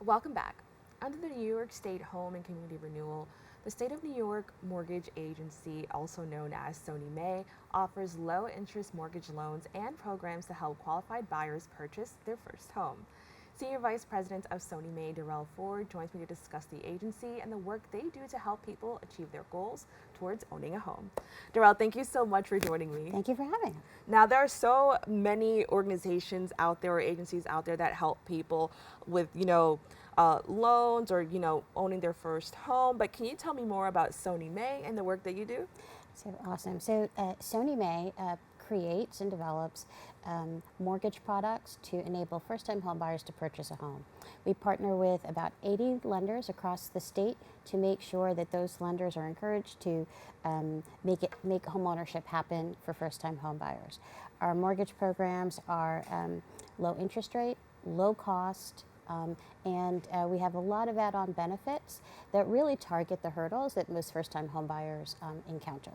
Welcome back. Under the New York State Home and Community Renewal, the State of New York Mortgage Agency, also known as SONYMA, offers low-interest mortgage loans and programs to help qualified buyers purchase their first home. Senior Vice President of SONYMA, Darrelle Forde, joins me to discuss the agency and the work they do to help people achieve their goals towards owning a home. Darrelle, thank you so much for joining me. Thank you for having me. Now, there are so many organizations out there or agencies out there that help people with, loans or, owning their first home. But can you tell me more about SONYMA and the work that you do? So awesome. So SONYMA creates and develops mortgage products to enable first-time home buyers to purchase a home. We partner with about 80 lenders across the state to make sure that those lenders are encouraged to make home ownership happen for first-time home buyers. Our mortgage programs are low interest rate, low cost, and we have a lot of add-on benefits that really target the hurdles that most first-time home buyers encounter.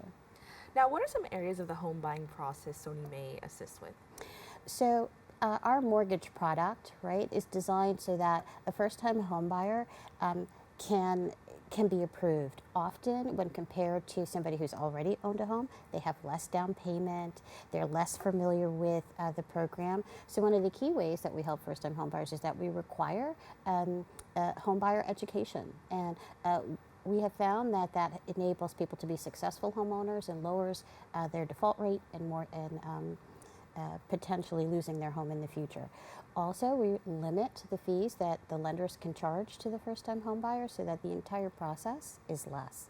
Now, what are some areas of the home buying process SONYMA assists with? So our mortgage product, right, is designed so that a first-time home buyer can be approved. Often, when compared to somebody who's already owned a home, they have less down payment, they're less familiar with the program. So one of the key ways that we help first-time home buyers is that we require home buyer education. And we have found that that enables people to be successful homeowners and lowers their default rate and potentially losing their home in the future. Also, we limit the fees that the lenders can charge to the first-time home buyer so that the entire process is less.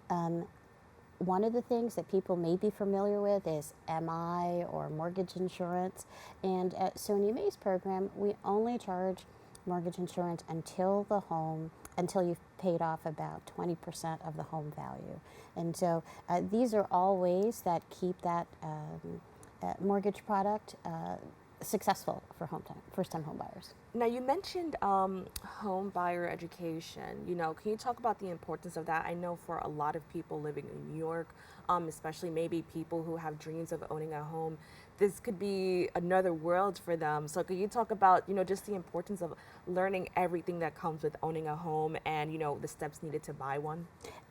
One of the things that people may be familiar with is MI or mortgage insurance. And at SONYMA's program, we only charge mortgage insurance until you've paid off about 20% of the home value. And so these are all ways that keep that mortgage product successful for first-time home buyers. Now, you mentioned home buyer education. Can you talk about the importance of that? I know for a lot of people living in New York, especially maybe people who have dreams of owning a home, this could be another world for them. So could you talk about, just the importance of learning everything that comes with owning a home and, the steps needed to buy one?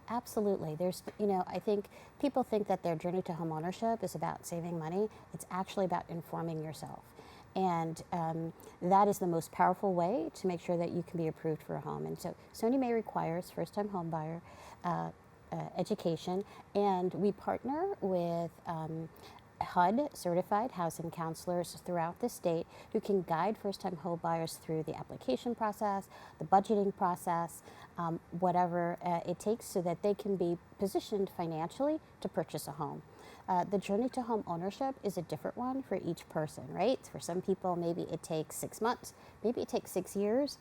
Absolutely. I think people think that their journey to home ownership is about saving money. It's actually about informing yourself. And that is the most powerful way to make sure that you can be approved for a home. And so SONYMA requires first-time home buyer education, and we partner with HUD certified housing counselors throughout the state who can guide first-time home buyers through the application process, the budgeting process, whatever it takes so that they can be positioned financially to purchase a home. The journey to home ownership is a different one for each person, right? For some people, maybe it takes 6 months, maybe it takes 6 years.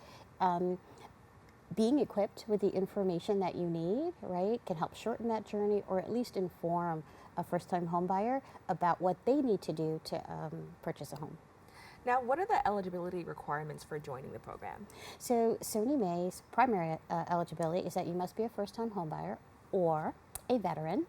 Being equipped with the information that you need, right, can help shorten that journey or at least inform a first-time home buyer about what they need to do to purchase a home. Now, what are the eligibility requirements for joining the program? So SONYMA's primary eligibility is that you must be a first-time home buyer or a veteran.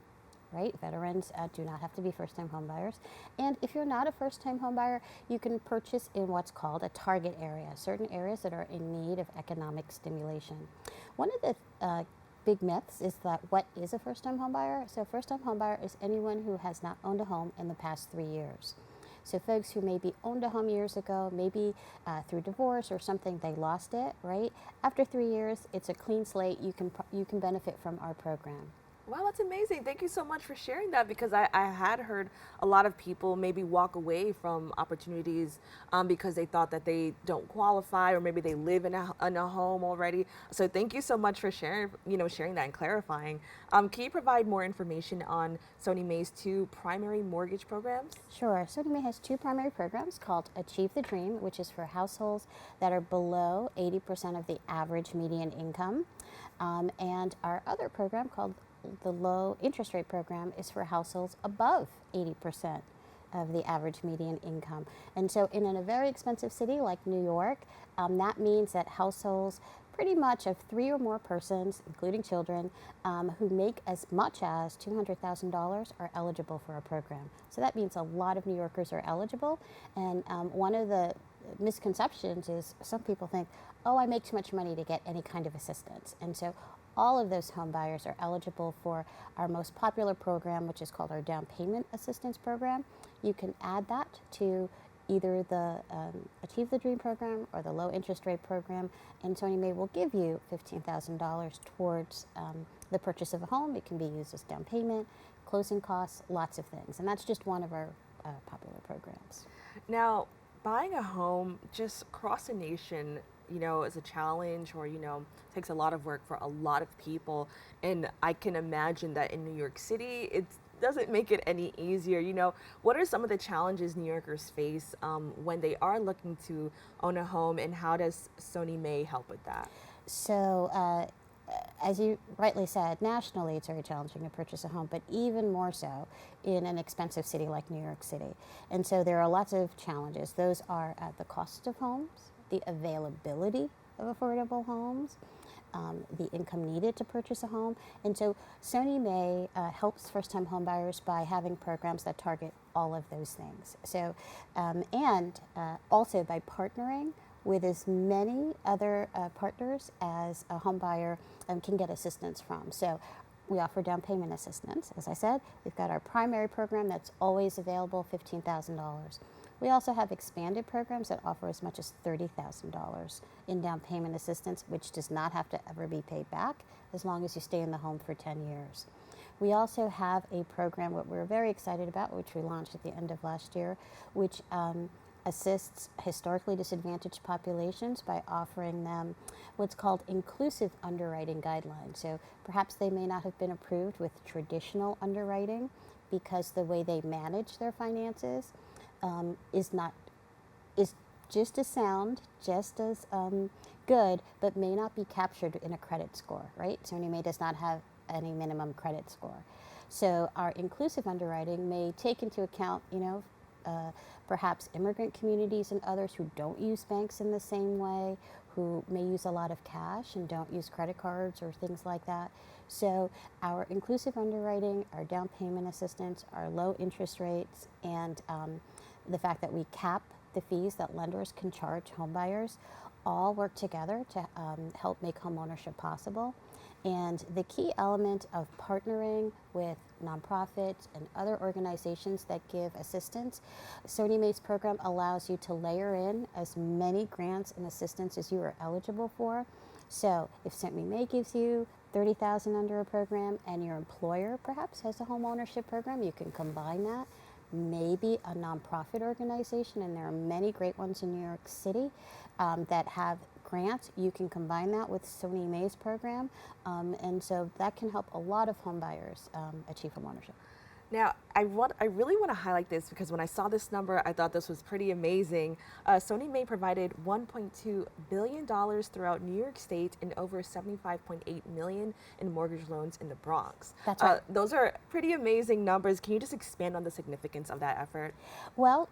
Right? Veterans do not have to be first-time home buyers. And if you're not a first-time home buyer, you can purchase in what's called a target area, certain areas that are in need of economic stimulation. One of the big myths is that what is a first-time home buyer? So a first-time home buyer is anyone who has not owned a home in the past 3 years. So folks who maybe owned a home years ago, maybe through divorce or something, they lost it, right? After 3 years, it's a clean slate. You can benefit from our program. Wow, that's amazing. Thank you so much for sharing that, because I had heard a lot of people maybe walk away from opportunities because they thought that they don't qualify, or maybe they live in a home already. So thank you so much for sharing that and clarifying. Can you provide more information on SONYMA's 2 primary mortgage programs? Sure. SONYMA has 2 primary programs called Achieve the Dream, which is for households that are below 80% of the average median income. And our other program called the low interest rate program is for households above 80% of the average median income. And so in a very expensive city like New York, that means that households pretty much of 3 or more persons, including children, who make as much as $200,000 are eligible for our program. So that means a lot of New Yorkers are eligible. And one of the misconceptions is some people think, oh, I make too much money to get any kind of assistance. And so all of those home buyers are eligible for our most popular program, which is called our down payment assistance program. You can add that to either the Achieve the Dream program or the low interest rate program, and SONYMA will give you $15,000 towards the purchase of a home. It can be used as down payment, closing costs, lots of things, and that's just one of our popular programs. Now, buying a home just across the nation, is a challenge, or, takes a lot of work for a lot of people. And I can imagine that in New York City, it doesn't make it any easier. What are some of the challenges New Yorkers face when they are looking to own a home, and how does SONYMA help with that? So, as you rightly said, nationally it's very challenging to purchase a home, but even more so in an expensive city like New York City. And so there are lots of challenges. Those are the cost of homes, the availability of affordable homes, the income needed to purchase a home. And so SONYMA helps first-time homebuyers by having programs that target all of those things. So, and also by partnering with as many other partners as a home buyer can get assistance from. So we offer down payment assistance. As I said, we've got our primary program that's always available, $15,000. We also have expanded programs that offer as much as $30,000 in down payment assistance, which does not have to ever be paid back as long as you stay in the home for 10 years. We also have a program that we're very excited about, which we launched at the end of last year, which assists historically disadvantaged populations by offering them what's called inclusive underwriting guidelines. So perhaps they may not have been approved with traditional underwriting because the way they manage their finances is just as sound, just as good, but may not be captured in a credit score, right? SONYMA does not have any minimum credit score. So our inclusive underwriting may take into account, perhaps immigrant communities and others who don't use banks in the same way, who may use a lot of cash and don't use credit cards or things like that. So our inclusive underwriting, our down payment assistance, our low interest rates, and the fact that we cap the fees that lenders can charge homebuyers all work together to help make homeownership possible. And the key element of partnering with nonprofits and other organizations that give assistance, SONYMA's program allows you to layer in as many grants and assistance as you are eligible for. So if SONYMA gives you $30,000 under a program and your employer perhaps has a home ownership program, you can combine that. Maybe a nonprofit organization, and there are many great ones in New York City that have grants. You can combine that with SONYMA's program, and so that can help a lot of home buyers achieve home ownership. Now, I really want to highlight this because when I saw this number, I thought this was pretty amazing. SONYMA provided $1.2 billion throughout New York State and over $75.8 million in mortgage loans in the Bronx. That's right. Those are pretty amazing numbers. Can you just expand on the significance of that effort? Well,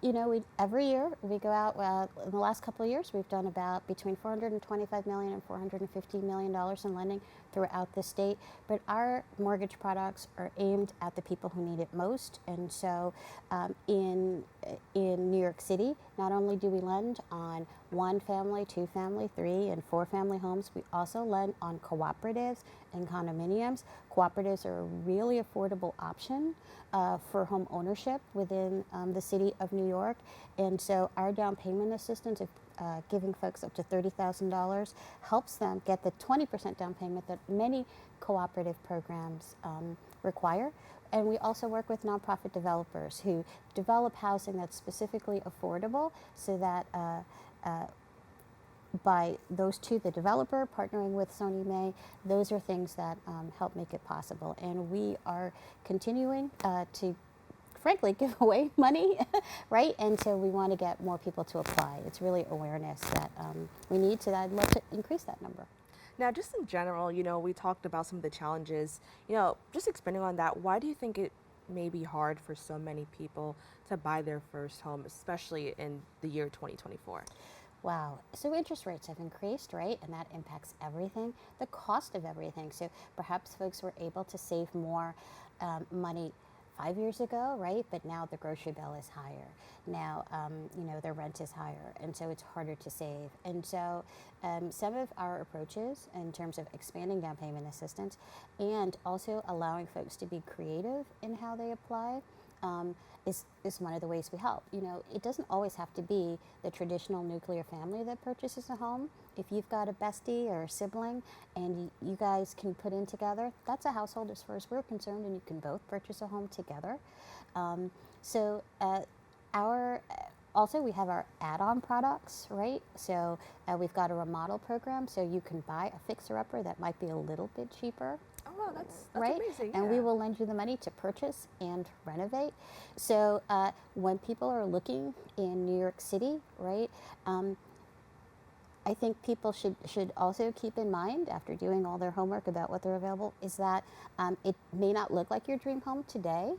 every year we go out, in the last couple of years, we've done about between $425 million and $450 million in lending throughout the state, but our mortgage products are aimed at the people who need it most. And so in New York City, not only do we lend on 1 family, 2 family, 3 and 4 family homes, we also lend on cooperatives and condominiums. Cooperatives are a really affordable option for home ownership within the city of New York. And so our down payment assistance, giving folks up to $30,000, helps them get the 20% down payment that many cooperative programs require. And we also work with nonprofit developers who develop housing that's specifically affordable, so that by those two, the developer partnering with SONYMA, those are things that help make it possible. And we are continuing to frankly give away money, right? And so we want to get more people to apply. It's really awareness that we need, so that I'd love to increase that number. Now, just in general, we talked about some of the challenges. Just expanding on that, why do you think it may be hard for so many people to buy their first home, especially in the year 2024? Wow. So interest rates have increased, right? And that impacts everything, the cost of everything. So perhaps folks were able to save more money 5 years ago, right? But now the grocery bill is higher. Now, the rent is higher, and so it's harder to save. And so some of our approaches in terms of expanding down payment assistance and also allowing folks to be creative in how they apply is one of the ways we help. It doesn't always have to be the traditional nuclear family that purchases a home. If you've got a bestie or a sibling and you guys can put in together, that's a household as far as we're concerned, and you can both purchase a home together. Also, we have our add-on products, right? So we've got a remodel program, so you can buy a fixer-upper that might be a little bit cheaper. Oh, wow, that's right? amazing. And yeah. we will lend you the money to purchase and renovate. So when people are looking in New York City, right, I think people should also keep in mind, after doing all their homework about what they're available, is that it may not look like your dream home today,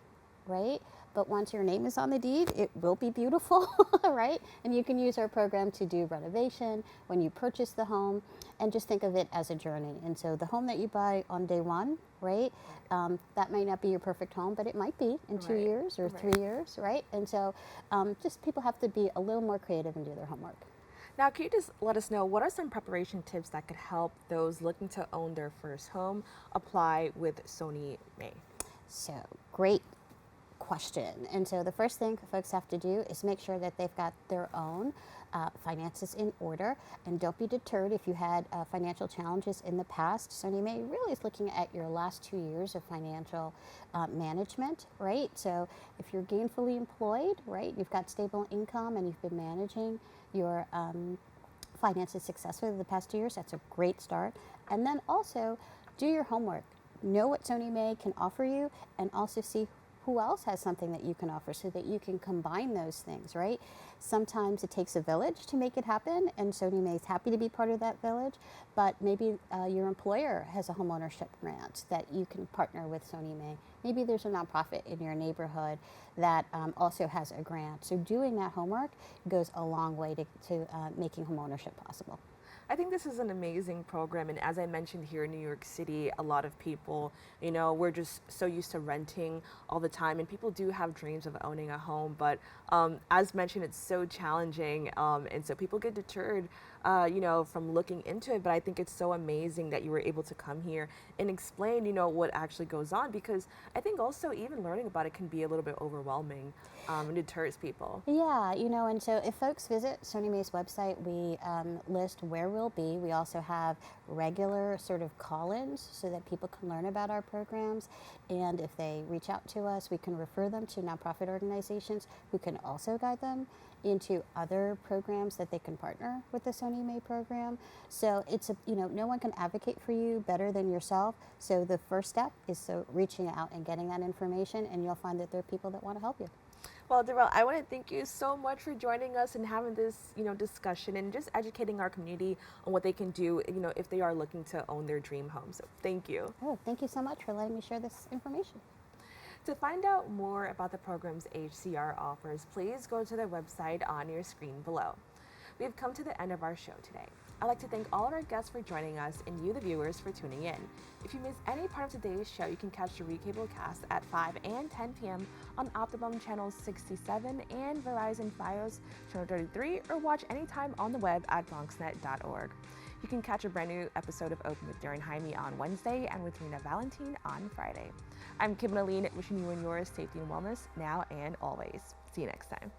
right? But once your name is on the deed, it will be beautiful, right? And you can use our program to do renovation when you purchase the home, and just think of it as a journey. And so the home that you buy on day one, right, that might not be your perfect home, but it might be in 2 years or 3 years, right? And so just people have to be a little more creative and do their homework. Now, can you just let us know what are some preparation tips that could help those looking to own their first home apply with SONYMA? So, great question. And so the first thing folks have to do is make sure that they've got their own finances in order, and don't be deterred if you had financial challenges in the past. SONYMA really is looking at your last 2 years of financial management, right? So if you're gainfully employed, right, you've got stable income and you've been managing your finances successfully the past 2 years, that's a great start. And then also do your homework. Know what SONYMA can offer you, and also see who else has something that you can offer so that you can combine those things, right? Sometimes it takes a village to make it happen, and SONYMA is happy to be part of that village, but maybe your employer has a homeownership grant that you can partner with SONYMA. Maybe there's a nonprofit in your neighborhood that also has a grant. So doing that homework goes a long way to making homeownership possible. I think this is an amazing program, and as I mentioned, here in New York City, a lot of people, we're just so used to renting all the time, and people do have dreams of owning a home, but as mentioned, it's so challenging, and so people get deterred from looking into it. But I think it's so amazing that you were able to come here and explain what actually goes on, because I think also even learning about it can be a little bit overwhelming and deters people. Yeah, and so if folks visit SONYMA's website, we list where we'll be. We also have regular sort of call-ins so that people can learn about our programs, and if they reach out to us, we can refer them to nonprofit organizations who can also guide them into other programs that they can partner with the SONYMA program. So it's no one can advocate for you better than yourself. So the first step is reaching out and getting that information, and you'll find that there are people that want to help you. Well, Darrelle, I want to thank you so much for joining us and having this, discussion and just educating our community on what they can do, if they are looking to own their dream home. So thank you. Oh, thank you so much for letting me share this information. To find out more about the programs HCR offers, please go to their website on your screen below. We have come to the end of our show today. I'd like to thank all of our guests for joining us and you, the viewers, for tuning in. If you missed any part of today's show, you can catch the recable cast at 5 and 10 p.m. on Optimum Channel 67 and Verizon Fios Channel 33, or watch anytime on the web at BronxNet.org. You can catch a brand new episode of Open with Darren Hymie on Wednesday and with Rena Valentine on Friday. I'm Kibin Alleyne, wishing you and yours safety and wellness now and always. See you next time.